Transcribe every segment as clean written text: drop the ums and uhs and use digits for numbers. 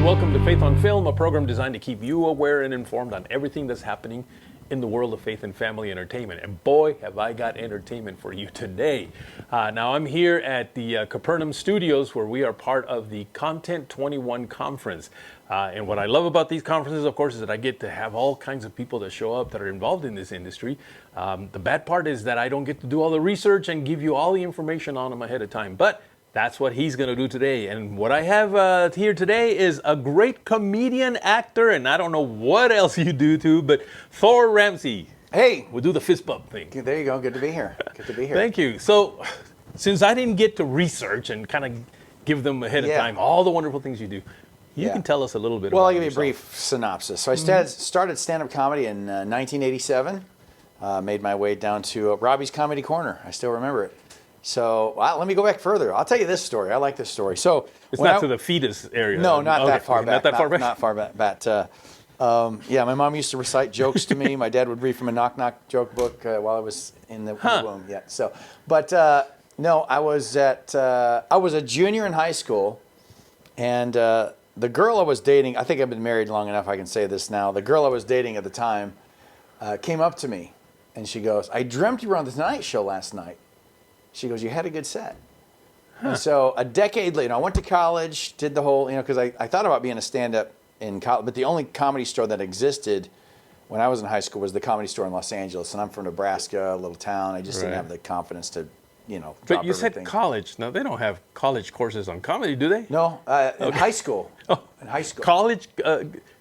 welcome to Faith on Film, a program designed to keep you aware and informed on everything that's happening in the world of faith and family entertainment. And boy, have I got entertainment for you today. Now I'm here at the Capernaum Studios, where we are part of the Content 21 conference. And what I love about these conferences, of course, is that I get to have all kinds of people that show up that are involved in this industry. The bad part is that I don't get to do all the research and give you all the information on them ahead of time. But that's what he's going to do today. And what I have here today is a great comedian, actor, and I don't know what else you do too, but Thor Ramsey. Hey. We'll do the fist bump thing. There you go. Good to be here. Good to be here. Thank you. So, since I didn't get to research and kind of give them ahead of time all the wonderful things you do, you can tell us a little bit about Well, I'll give you yourself. a brief synopsis. So I started stand-up comedy in 1987, made my way down to Robbie's Comedy Corner. I still remember it. So let me go back further. I'll tell you this story. I like this story. So it's not to the fetus area. No, not that far back. Not that far back. Not far back. Yeah, my mom used to recite jokes to me. My dad would read from a knock-knock joke book while I was in the womb. Yeah. So, but no, I was a junior in high school, and the girl I was dating, I think I've been married long enough I can say this now. The girl I was dating at the time came up to me, and she goes, "I dreamt you were on the Tonight Show last night." She goes, "You had a good set." And so a decade later, I went to college, did the whole, because I thought about being a stand-up in college, but the only comedy store that existed when I was in high school was the Comedy Store in Los Angeles, and I'm from Nebraska, a little town. I just didn't have the confidence to, But you said college. Now, they don't have college courses on comedy, do they? No, in high school. In high school. College,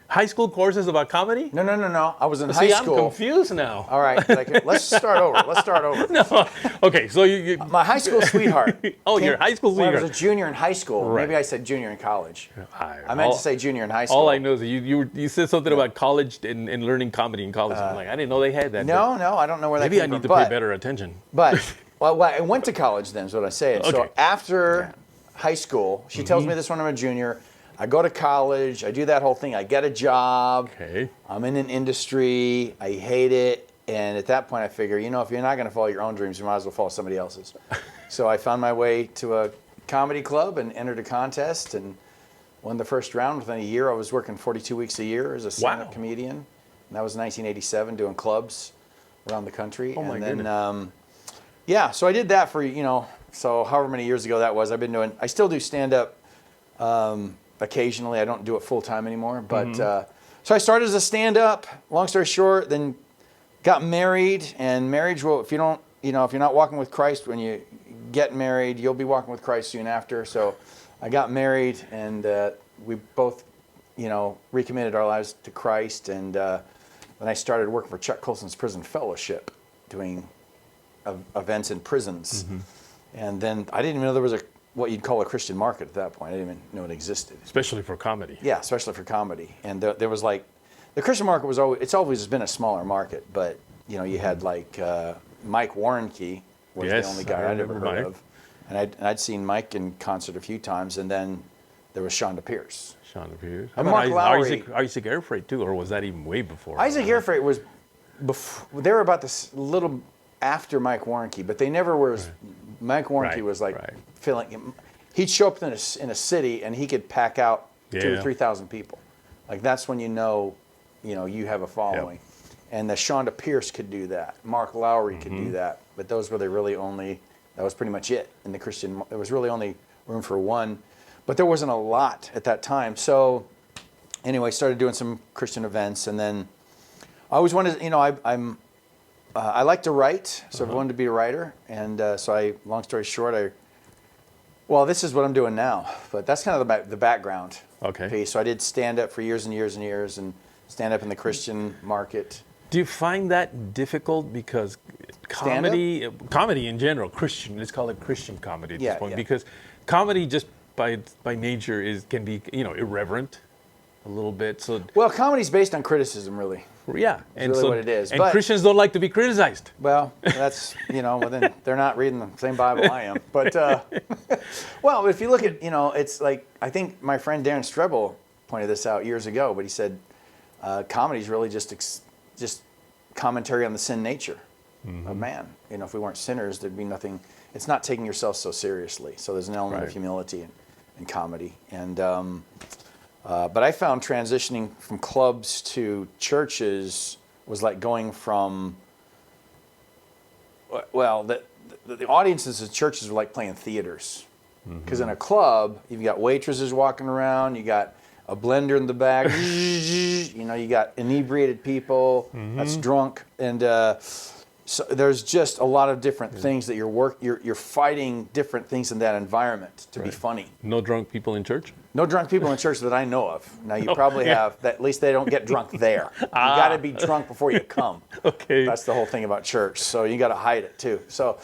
high school courses about comedy? No. I was in high school. I'm confused now. All right, let's start over. No, okay, so you my high school sweetheart. Your high school sweetheart. When I was a junior in high school. Right. Maybe I said junior in college. I meant to say junior in high school. All I know is that you said something about college and learning comedy in college. I'm like, I didn't know they had that. No, I don't know where that came from. Maybe I need to pay better attention. But well, I went to college then, is what I say. Okay. So after high school, she tells me this when I'm a junior. I go to college, I do that whole thing, I get a job, I'm in an industry, I hate it, and at that point I figure, if you're not going to follow your own dreams, you might as well follow somebody else's. So I found my way to a comedy club and entered a contest and won the first round. Within a year, I was working 42 weeks a year as a stand-up comedian. And that was 1987, doing clubs around the country. Oh my goodness. So I did that for, so however many years ago that was. I still do stand-up occasionally. I don't do it full time anymore, but so I started as a stand-up. Long story short, then got married, and marriage will, if you're not walking with Christ when you get married, you'll be walking with Christ soon after. So I got married, and we both, recommitted our lives to Christ, and then I started working for Chuck Colson's Prison Fellowship, doing events in prisons, and then I didn't even know there was what you'd call a Christian market at that point. I didn't even know it existed. Especially for comedy. Yeah, especially for comedy. And there was the Christian market it's always been a smaller market, but you had Mike Warnke was the only guy I'd ever heard of. And I'd seen Mike in concert a few times, and then there was Shonda Pierce. And Mark Lowry. Isaac Airfreight too, or was that even way before? Isaac Airfreight was before, they were about this little after Mike Warnke, but they never were. Mike Warnke was filling. He'd show up in a city and he could pack out 2,000 or 3,000 people. That's when you have a following. Yep. And the Shonda Pierce could do that. Mark Lowry could do that. But those were that was pretty much it in the Christian. There was really only room for one, but there wasn't a lot at that time. So anyway, started doing some Christian events, and then I always wanted. I like to write, so I wanted to be a writer, and long story short, this is what I'm doing now, but that's kind of the background piece. So I did stand-up for years and years and years, and stand-up in the Christian market. Do you find that difficult because comedy in general, Christian, let's call it Christian comedy at this point, because comedy just by nature can be, irreverent a little bit. So comedy's based on criticism, really. Yeah, and really what it is. And Christians don't like to be criticized. Well, that's then they're not reading the same Bible I am. But if you look at it's like, I think my friend Darren Strebel pointed this out years ago, but he said comedy is really just commentary on the sin nature of man. If we weren't sinners, there'd be nothing. It's not taking yourself so seriously. So there's an element of humility in comedy, and But I found transitioning from clubs to churches was like going from, well, the audiences of churches were like playing theaters. Because in a club, you've got waitresses walking around, you got a blender in the back, you got inebriated people, that's drunk, and so there's just a lot of different things that you're fighting different things in that environment to be funny. No drunk people in church? No drunk people in church that I know of. Now you probably have, at least they don't get drunk there. You got to be drunk before you come. Okay. That's the whole thing about church. So you got to hide it too. So,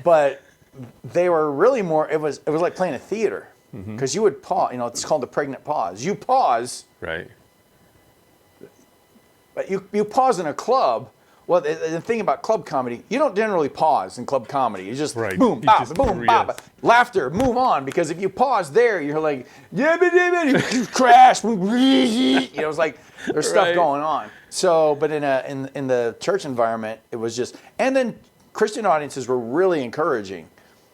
but they were really more. It was like playing a theater because you would pause. It's called the pregnant pause. You pause. Right. But you pause in a club. Well, the thing about club comedy, you don't generally pause in club comedy. You just boom, bop, boom, bop, laughter, move on. Because if you pause there, you're like, you crash, it's like there's stuff going on. So, but in the church environment, it was just, and then Christian audiences were really encouraging.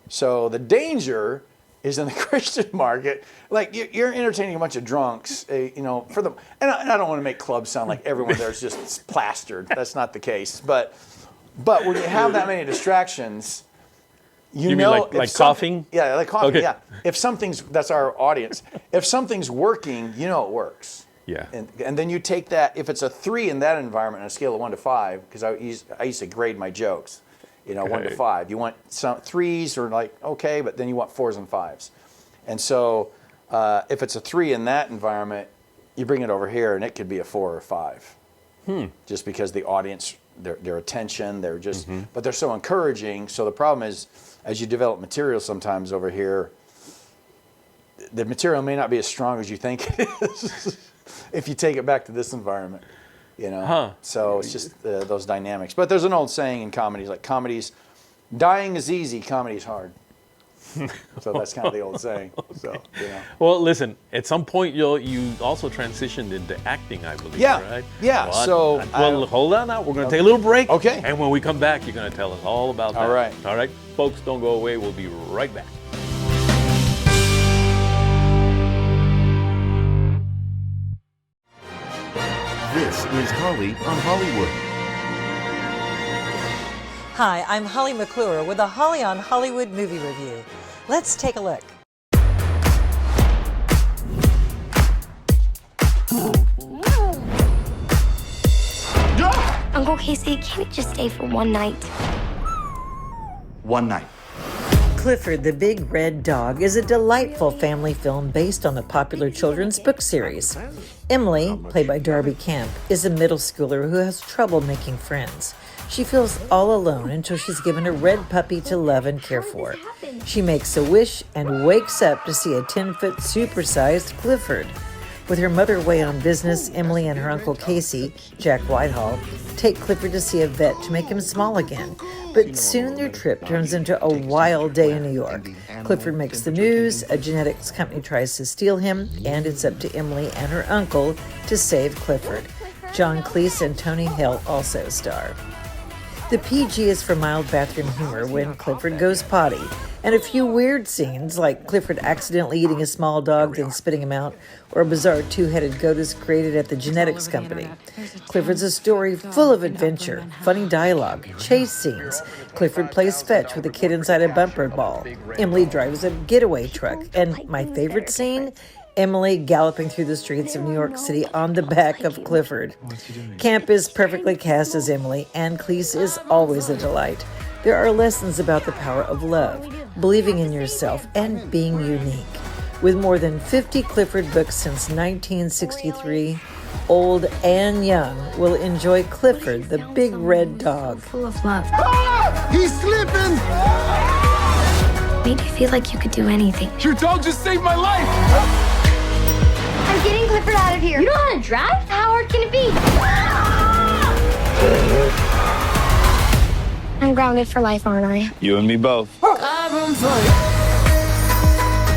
So the danger is in the Christian market, like you're entertaining a bunch of drunks, for them. And I don't want to make clubs sound like everyone there's just plastered. That's not the case. But when you have that many distractions, you mean like coughing? Yeah, like coughing. Okay. Yeah. If that's our audience. If something's working, it works. Yeah. And then you take that. If it's a 3 in that environment on a scale of 1 to 5, because I used to grade my jokes. 1 to 5. You want some 3s or like, okay, but then you want 4s and 5s. And so if it's a 3 in that environment, you bring it over here and it could be a 4 or 5. Just because the audience, their attention, they're just, but they're so encouraging. So the problem is, as you develop material sometimes over here, the material may not be as strong as you think it is if you take it back to this environment. So it's just those dynamics. But there's an old saying in comedies, like dying is easy, comedy's hard. So that's kind of the old saying. So, Well, listen, at some point you also transitioned into acting, I believe, right? Yeah. Well, hold on now. We're going to take a little break. Okay. And when we come back, you're going to tell us all about that. All right. All right. Folks, don't go away. We'll be right back. This is Holly on Hollywood. Hi, I'm Holly McClure with a Holly on Hollywood movie review. Let's take a look. Uncle Casey, can't he just stay for one night? One night. Clifford the Big Red Dog is a delightful family film based on the popular children's book series. Emily, played by Darby Camp, is a middle schooler who has trouble making friends. She feels all alone until she's given a red puppy to love and care for. She makes a wish and wakes up to see a 10-foot supersized Clifford. With her mother away on business, Emily and her Uncle Casey, Jack Whitehall, take Clifford to see a vet to make him small again. But soon their trip turns into a wild day in New York. Clifford makes the news, a genetics company tries to steal him, and it's up to Emily and her uncle to save Clifford. John Cleese and Tony Hale also star. The PG is for mild bathroom humor when Clifford goes potty, and a few weird scenes like Clifford accidentally eating a small dog then spitting him out, or a bizarre two-headed goat is created at the genetics company. Clifford's a story full of adventure, funny dialogue, chase scenes. Clifford plays fetch with a kid inside a bumper ball. Emily drives a getaway truck, and my favorite scene, Emily galloping through the streets of New York City on the back of Clifford. Camp is perfectly cast as Emily, and Cleese is always a delight. There are lessons about the power of love, believing in yourself, and being unique. With more than 50 Clifford books since 1963, old and young will enjoy Clifford the Big Red Dog. Full of love. Ah! He's slipping! Made you feel like you could do anything. Your dog just saved my life! I'm getting Clifford out of here. You know how to drive? How hard can it be? I'm grounded for life, aren't I? You and me both.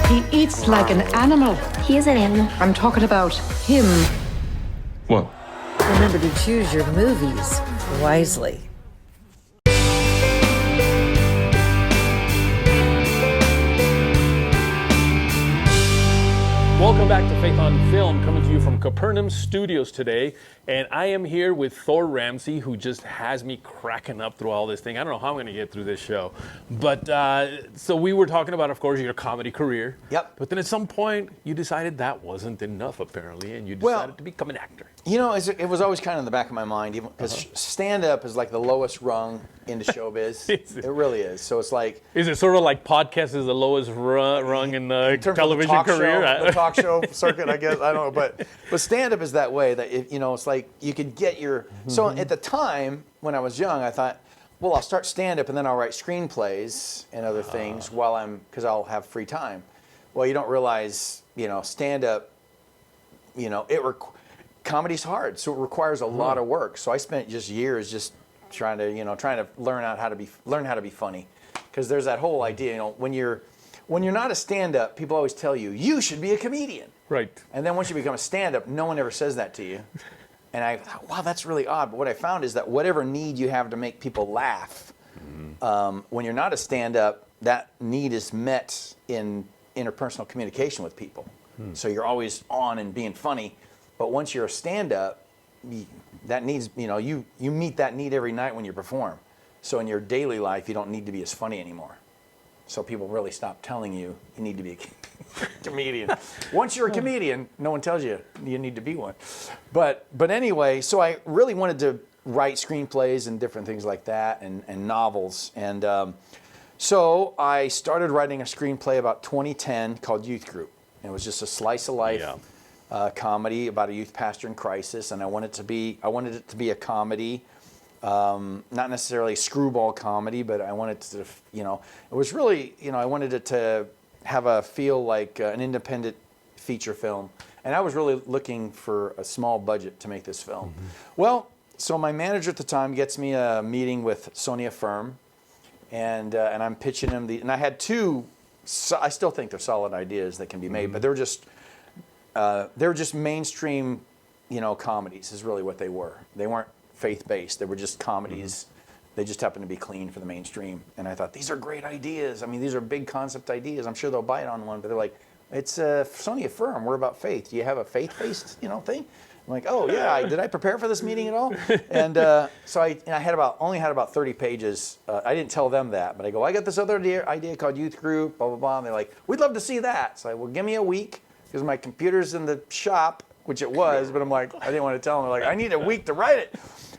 He eats like an animal. He is an animal. I'm talking about him. What? Remember to choose your movies wisely. Welcome back to Faith on Film, coming to you from Capernaum Studios today. And I am here with Thor Ramsey, who just has me cracking up through all this thing. I don't know how I'm going to get through this show. But so we were talking about, of course, your comedy career. Yep. But then at some point, you decided that wasn't enough, apparently, and you decided to become an actor. You know, it was always kind of in the back of my mind, because stand-up is like the lowest rung into showbiz. It really is. So it's like... Is it sort of like podcast is the lowest rung in the television career? The talk show circuit, I guess. I don't know. But stand-up is that way, that, it's like you could get your... So at the time, when I was young, I thought, well, I'll start stand-up and then I'll write screenplays and other things because I'll have free time. Well, you don't realize, stand-up, comedy's hard, so it requires a lot of work. So I spent just years just trying to learn how to be funny, because there's that whole idea, when you're not a stand-up, people always tell you should be a comedian. Right. And then once you become a stand-up, no one ever says that to you. And I thought, wow, that's really odd. But what I found is that whatever need you have to make people laugh, when you're not a stand-up, that need is met in interpersonal communication with people. So you're always on and being funny. But once you're a stand-up, that needs, you meet that need every night when you perform. So in your daily life, you don't need to be as funny anymore. So people really stop telling you need to be a comedian. Once you're a comedian, no one tells you need to be one. But anyway, so I really wanted to write screenplays and different things like that, and novels. And so I started writing a screenplay about 2010 called Youth Group. It was just a slice of life comedy about a youth pastor in crisis, and I wanted it to be a comedy. Not necessarily screwball comedy, but I wanted to, it was really, I wanted it to have a feel like an independent feature film. And I was really looking for a small budget to make this film. Well, so my manager at the time gets me a meeting with Sonia Firm, and I'm pitching him and I had two, I still think they're solid ideas that can be made, but they were just mainstream, comedies is really what they were. They weren't faith-based. They were just comedies. They just happened to be clean for the mainstream. And I thought, these are great ideas. I mean, these are big concept ideas. I'm sure they'll buy it on one. But they're like, it's Sonia Firm. We're about faith. Do you have a faith-based, thing? I'm like, oh yeah. Did I prepare for this meeting at all? And so I only had about 30 pages. I didn't tell them that, but I go, I got this other idea called Youth Group. Blah blah blah. And they're like, we'd love to see that. So I, well, give me a week, because my computer's in the shop, which it was. But I'm like, I didn't want to tell them. They're like, I need a week to write it.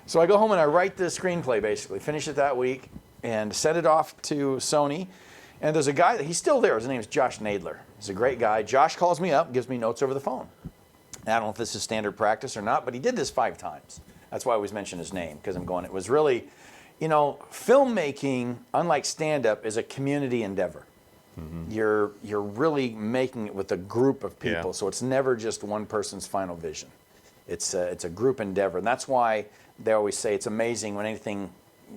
So I go home and I write the screenplay, basically, finish it that week, and send it off to Sony. And there's a guy, he's still there. His name's Josh Nadler. He's a great guy. Josh calls me up, gives me notes over the phone. And I don't know if this is standard practice or not, but he did this 5 times. That's why I always mention his name, because I'm going, it was really, filmmaking, unlike stand-up, is a community endeavor. You're really making it with a group of people, so it's never just one person's final vision. It's a group endeavor, and that's why they always say it's amazing when anything,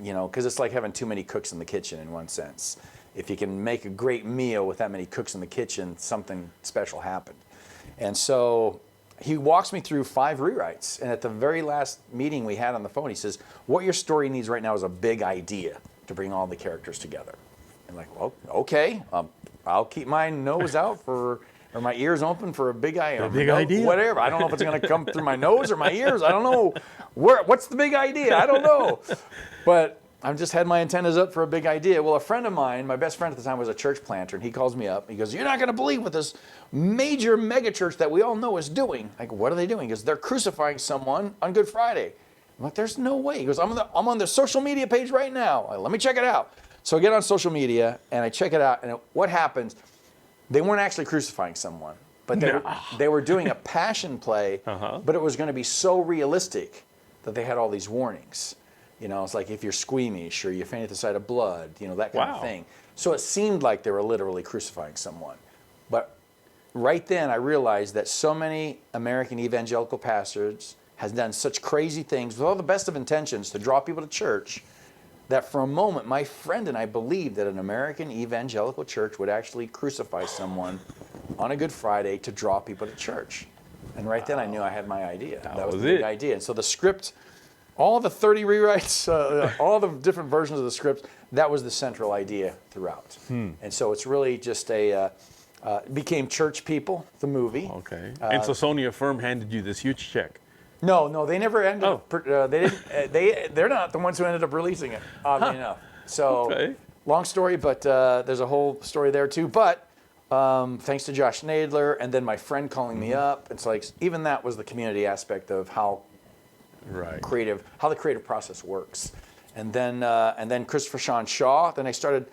because it's like having too many cooks in the kitchen in one sense. If you can make a great meal with that many cooks in the kitchen, something special happened. And so he walks me through 5 rewrites, and at the very last meeting we had on the phone, he says, what your story needs right now is a big idea to bring all the characters together. I'm like, well, okay, I'll keep my nose out or my ears open for a big idea. Whatever. I don't know if it's going to come through my nose or my ears. I don't know. What's the big idea? I don't know. But I've just had my antennas up for a big idea. Well, a friend of mine, my best friend at the time, was a church planter, and he calls me up. He goes, you're not going to believe what this major mega church that we all know is doing. I go, what are they doing? He goes, they're crucifying someone on Good Friday. I'm like, there's no way. He goes, I'm on the social media page right now. Like, let me check it out. So I get on social media, and I check it out, and what happens, they weren't actually crucifying someone, but they were doing a passion play, but it was going to be so realistic that they had all these warnings. It's like if you're squeamish or you faint at the sight of blood, that kind of thing. So it seemed like they were literally crucifying someone. But right then I realized that so many American evangelical pastors has done such crazy things with all the best of intentions to draw people to church, that for a moment my friend and I believed that an American evangelical church would actually crucify someone on a Good Friday to draw people to church. And right then I knew I had my idea. That was the big idea. And so the script, all the 30 rewrites, all the different versions of the script, that was the central idea throughout. And so it's really just Became Church People, the movie. Okay. And so Sony Affirm handed you this huge check. No, they never ended up. They didn't. They're not the ones who ended up releasing it. Oddly enough. So long story, but there's a whole story there too. But thanks to Josh Nadler, and then my friend calling me up, it's like even that was the community aspect of how the creative process works. And then Christopher Sean Shaw. Then I started.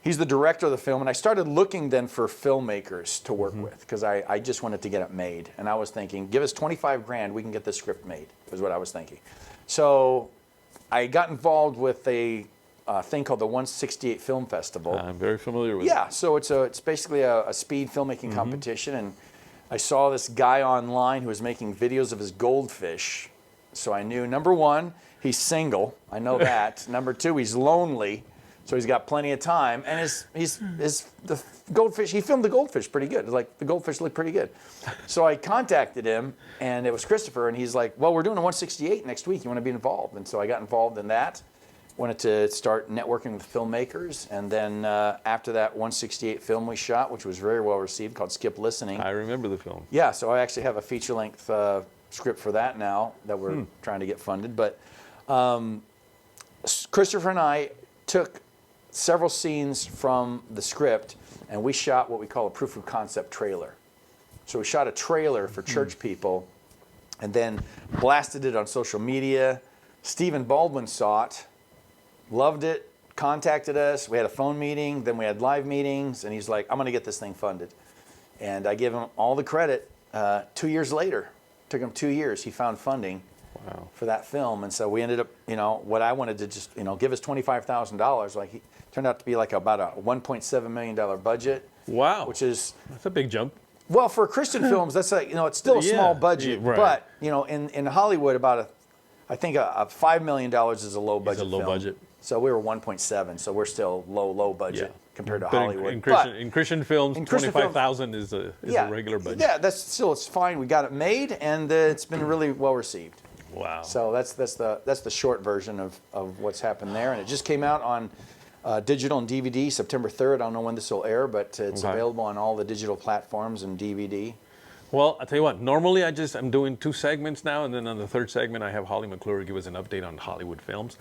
He's the director of the film, and I started looking then for filmmakers to work with because I just wanted to get it made. And I was thinking, give us $25,000, we can get this script made, was what I was thinking. So I got involved with a thing called the 168 Film Festival. I'm very familiar with it. Yeah, so it's basically a speed filmmaking competition, and I saw this guy online who was making videos of his goldfish. So I knew, number one, he's single. I know that. Number two, he's lonely. So he's got plenty of time, and the goldfish. He filmed the goldfish pretty good. Like the goldfish looked pretty good. So I contacted him, and it was Christopher, and he's like, "Well, we're doing a 168 next week. You want to be involved?" And so I got involved in that. Wanted to start networking with filmmakers, and then after that 168 film we shot, which was very well received, called Skip Listening. I remember the film. Yeah, so I actually have a feature-length script for that now that we're trying to get funded. But Christopher and I took several scenes from the script, and we shot what we call a proof of concept trailer. So we shot a trailer for Church People, and then blasted it on social media. Stephen Baldwin saw it, loved it, contacted us. We had a phone meeting, then we had live meetings, and he's like, I'm going to get this thing funded. And I give him all the credit. 2 years later, took him 2 years, he found funding for that film. And so we ended up, what I wanted to just, give us $25,000. Like, he turned out to be like about a $1.7 million budget. Wow. That's a big jump. Well, for Christian films, that's like, it's still a small budget. Right. But, in Hollywood, I think a $5 million is a low budget film. Budget. So we were 1.7, so we're still low budget compared to but Hollywood. In Christian films, 25,000 is a regular budget. Yeah, it's fine. We got it made, and it's been really well received. Wow. So that's the short version of what's happened there, and it just came out on digital and DVD September 3rd. I don't know when this will air, but it's available on all the digital platforms and DVD. Well, I'll tell you what, normally I'm doing 2 segments now, and then on the 3rd segment I have Holly McClure give us an update on Hollywood films.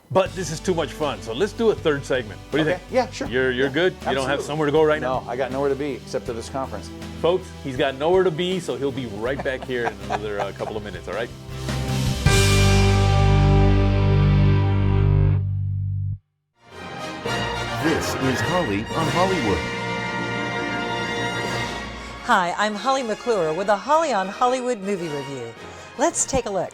But this is too much fun, so let's do a 3rd segment. What do you think? Yeah, sure. You're good? Absolutely. You don't have somewhere to go right now? No, I got nowhere to be except to this conference. Folks, he's got nowhere to be, so he'll be right back here in another couple of minutes, all right? This is Holly on Hollywood. Hi, I'm Holly McClure with a Holly on Hollywood movie review. Let's take a look.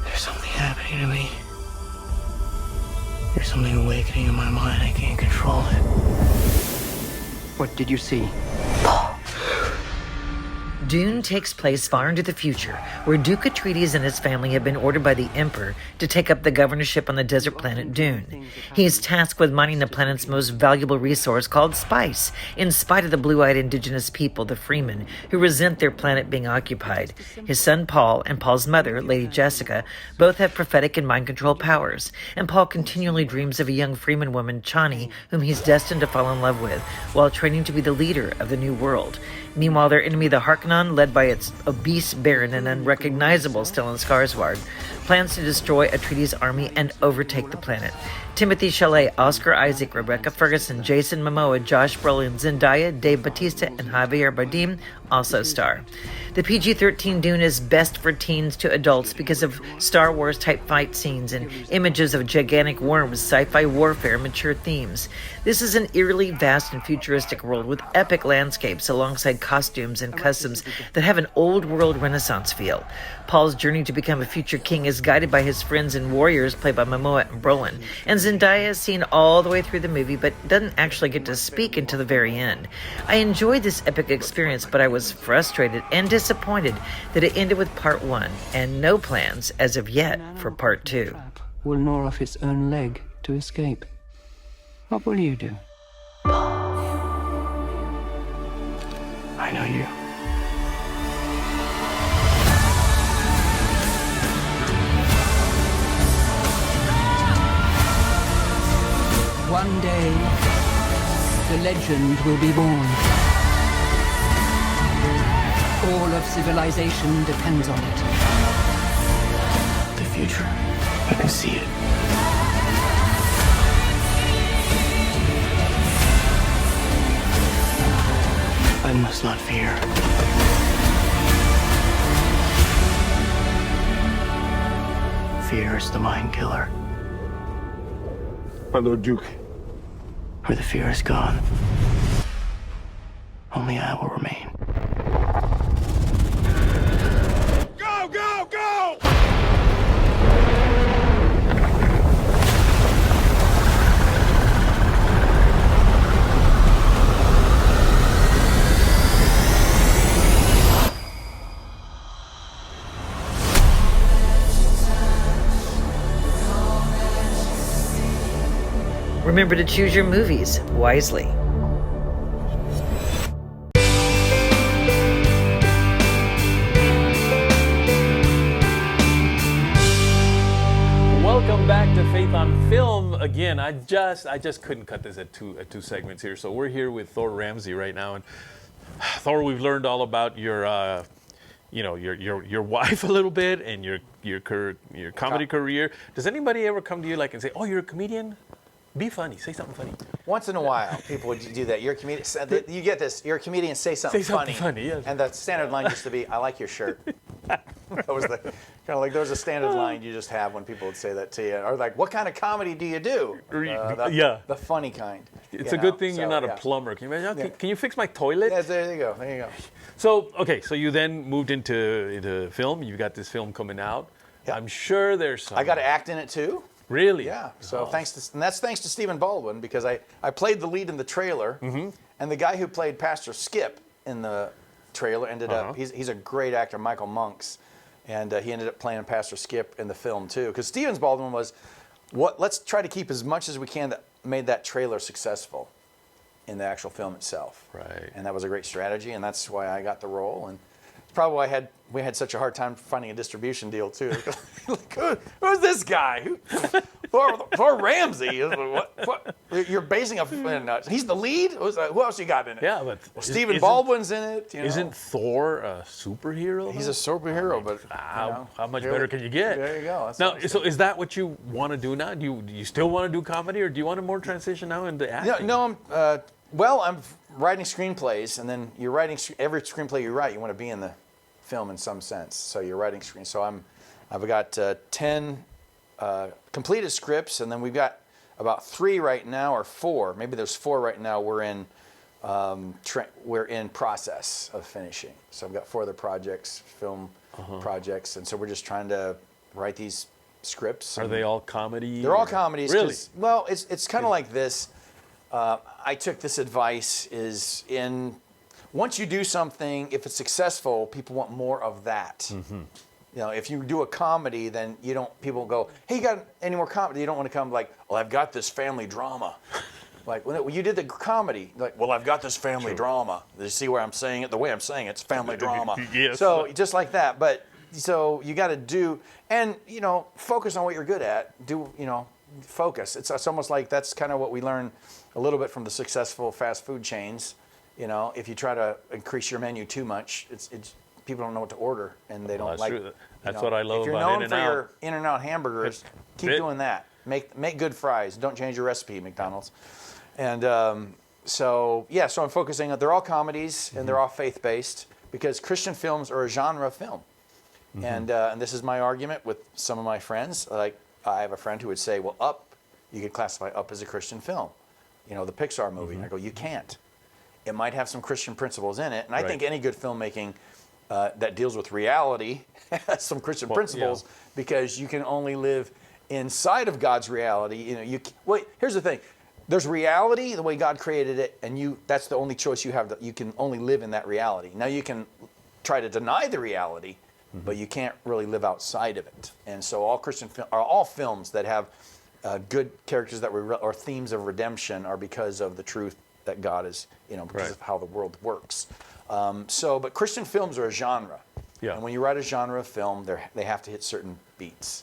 There's something happening to me. There's something awakening in my mind. I can't control it. What did you see? Dune takes place far into the future, where Duke Atreides and his family have been ordered by the Emperor to take up the governorship on the desert planet Dune. He is tasked with mining the planet's most valuable resource called spice, in spite of the blue-eyed indigenous people, the Freemen, who resent their planet being occupied. His son Paul and Paul's mother, Lady Jessica, both have prophetic and mind control powers, and Paul continually dreams of a young Freeman woman, Chani, whom he's destined to fall in love with, while training to be the leader of the new world. Meanwhile, their enemy, the Harkonnen, led by its obese baron and unrecognizable Stellan Skarsgård, plans to destroy Atreides' army and overtake the planet. Timothée Chalamet, Oscar Isaac, Rebecca Ferguson, Jason Momoa, Josh Brolin, Zendaya, Dave Bautista, and Javier Bardem also star. The PG-13 Dune is best for teens to adults because of Star Wars-type fight scenes and images of gigantic worms, sci-fi warfare, mature themes. This is an eerily vast and futuristic world with epic landscapes alongside costumes and customs that have an old-world Renaissance feel. Paul's journey to become a future king is guided by his friends and warriors played by Momoa and Brolin, and Zendaya is seen all the way through the movie but doesn't actually get to speak until the very end. I enjoyed this epic experience, but I was frustrated and disappointed that it ended with part 1 and no plans, as of yet, for part 2. Will gnaw off its own leg to escape. What will you do? I know you. day, the legend will be born. All of civilization depends on it. The future. I can see it. I must not fear. Fear is the mind killer. My Lord Duke. Where the fear is gone, only I will remain. Go, go, go! Remember to choose your movies wisely. Welcome back to Faith on Film. Again, I just couldn't cut this at two segments here. So we're here with Thor Ramsey right now, and Thor, we've learned all about your your wife a little bit and your comedy career. Does anybody ever come to you and say, "Oh, you're a comedian? Be funny. Say something funny." Once in a while, people would do that. You're a comedian. You get this. You're a comedian. Say something funny. Yes. And the standard line used to be, "I like your shirt." That was the kind of like there was a standard line you just have when people would say that to you, or like, "What kind of comedy do you do?" The funny kind. It's a good thing you're not a plumber. Can you imagine? Can you fix my toilet? Yeah, there you go. There you go. So so you then moved into film. You've got this film coming out. Yeah. I'm sure there's some. I got to act in it too. Really? Yeah. So that's thanks to Stephen Baldwin, because I played the lead in the trailer, and the guy who played Pastor Skip in the trailer ended up he's a great actor, Michael Monks, and he ended up playing Pastor Skip in the film too. Because Stephen Baldwin was, let's try to keep as much as we can that made that trailer successful in the actual film itself. Right. And that was a great strategy, and that's why I got the role. And probably why we had such a hard time finding a distribution deal too. Who's this guy? Thor Ramsey. What? You're basing he's the lead? Who else you got in it? Yeah, but Stephen Baldwin's in it. Isn't Thor a superhero? He's a superhero, but how much better can you get? There you go. Now, so is that what you want to do now? Do you still want to do comedy, or do you want to more transition now into acting? No, I'm writing screenplays, and then you're writing every screenplay you write, you want to be in the film in some sense. So you're writing screen. So I've got 10 completed scripts, and then we've got about 3 right now, or 4. Maybe there's 4 right now. We're in process of finishing. So I've got 4 other projects, film projects, and so we're just trying to write these scripts. Are they all comedy? They're all comedies. Really? Well, it's kind of like this. I took this advice once you do something, if it's successful, people want more of that. If you do a comedy, then people go, "Hey, you got any more comedy?" You don't want to come like, "Well, I've got this family drama." Like, when you did the comedy, like, "Well, I've got this family drama." You see where I'm saying it? The way I'm saying it's family drama. Yes. So just like that. But so you got to do, and focus on what you're good at. Focus. It's almost like that's kind of what we learn a little bit from the successful fast food chains. If you try to increase your menu too much, it's people don't know what to order, and they don't that's like. True. That's what I love if you're about known In-N-Out. for your In-N-Out hamburgers, keep doing that. Make good fries. Don't change your recipe, McDonald's. And so I'm focusing on. They're all comedies, and they're all faith-based, because Christian films are a genre of film. And this is my argument with some of my friends. Like, I have a friend who would say, "Well, Up, you could classify Up as a Christian film. The Pixar movie." And I go, "You can't. It might have some Christian principles in it." And I think any good filmmaking that deals with reality has some Christian principles, because you can only live inside of God's reality. Here's the thing. There's reality, the way God created it, and that's the only choice you have. You can only live in that reality. Now, you can try to deny the reality, but you can't really live outside of it. And so all films that have good characters or themes of redemption are because of the truth that God is, because of how the world works. But Christian films are a genre. Yeah. And when you write a genre of film, they have to hit certain beats.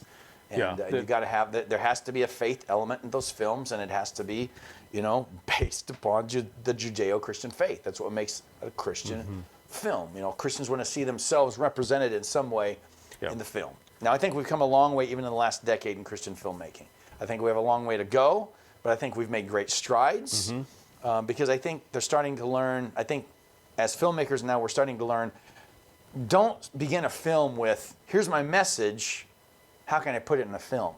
And you've got to have there has to be a faith element in those films, and it has to be, based upon the Judeo-Christian faith. That's what makes a Christian film. Christians want to see themselves represented in some way in the film. Now, I think we've come a long way even in the last decade in Christian filmmaking. I think we have a long way to go, but I think we've made great strides because I think they're starting to learn. I think as filmmakers now, we're starting to learn, don't begin a film with, here's my message, how can I put it in a film?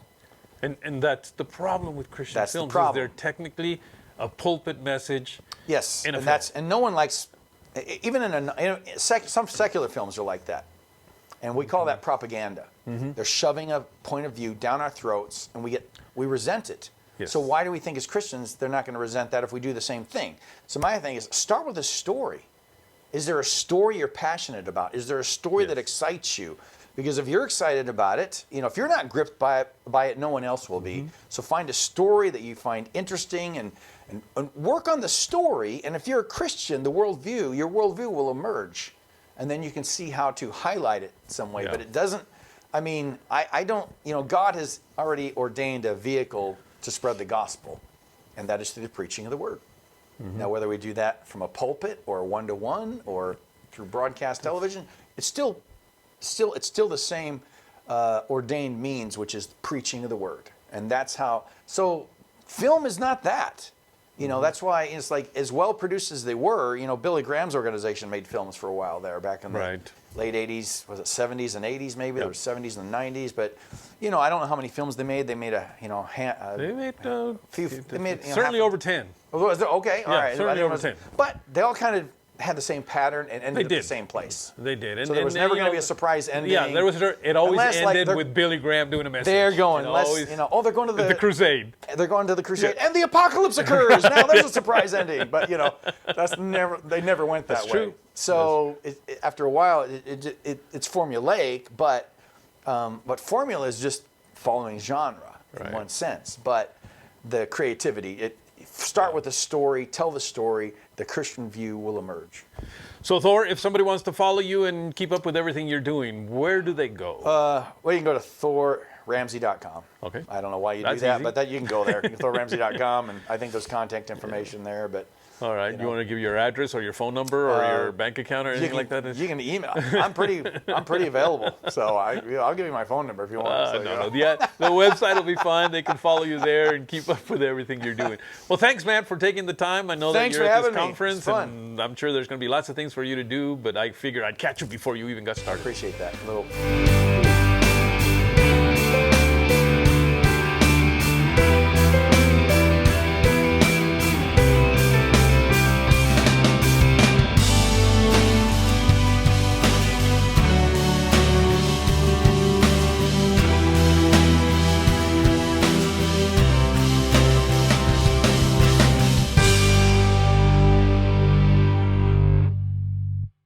And that's the problem with Christian That's films. the problem. Is they're technically a pulpit message. Yes, in a and film. and no one likes, even some secular films are like that, and we call that propaganda. They're shoving a point of view down our throats, and we resent it. Yes. So why do we think as Christians they're not going to resent that if we do the same thing? So my thing is, start with a story. Is there a story you're passionate about? Is there a story that excites you? Because if you're excited about it, if you're not gripped by it, no one else will be. So find a story that you find interesting and work on the story. And if you're a Christian, your worldview will emerge. And then you can see how to highlight it some way. Yeah. But it doesn't, I don't, God has already ordained a vehicle to spread the gospel. And that is through the preaching of the word. Now, whether we do that from a pulpit or a one-to-one or through broadcast television, it's still the same ordained means, which is preaching of the word. And that's how, so film is not that. That's why it's like, as well produced as they were, Billy Graham's organization made films for a while there back in the late 80s, was it 70s and 80s maybe? There were 70s and 90s, but, I don't know how many films they made. They made They made few, they made, certainly over 10. Okay, all right. Certainly over 10. But they all kind of had the same pattern and ended at the same place. They did. And, so there was never going to be a surprise ending. Yeah, it always ended like with Billy Graham doing a message. They're going, they're going to the crusade. They're going to the crusade, and the apocalypse occurs. Now there's a surprise ending, but they never went that way. True. So after a while, it's formulaic, but formula is just following genre in one sense. But the creativity, start with a story, tell the story, the Christian view will emerge. So Thor, if somebody wants to follow you and keep up with everything you're doing, where do they go? Well, you can go to thorramsey.com. Okay. I don't know why you That's do that, easy. but you can go there. thorramsey.com, and I think there's contact information there. But all right. You want to give your address or your phone number or your bank account or anything like that? You can email. I'm pretty available, so I'll give you my phone number if you want. No. The website will be fine. They can follow you there and keep up with everything you're doing. Well, thanks, Matt, for taking the time. I know that you're at this conference, and I'm sure there's going to be lots of things for you to do, but I figured I'd catch you before you even got started. Appreciate that.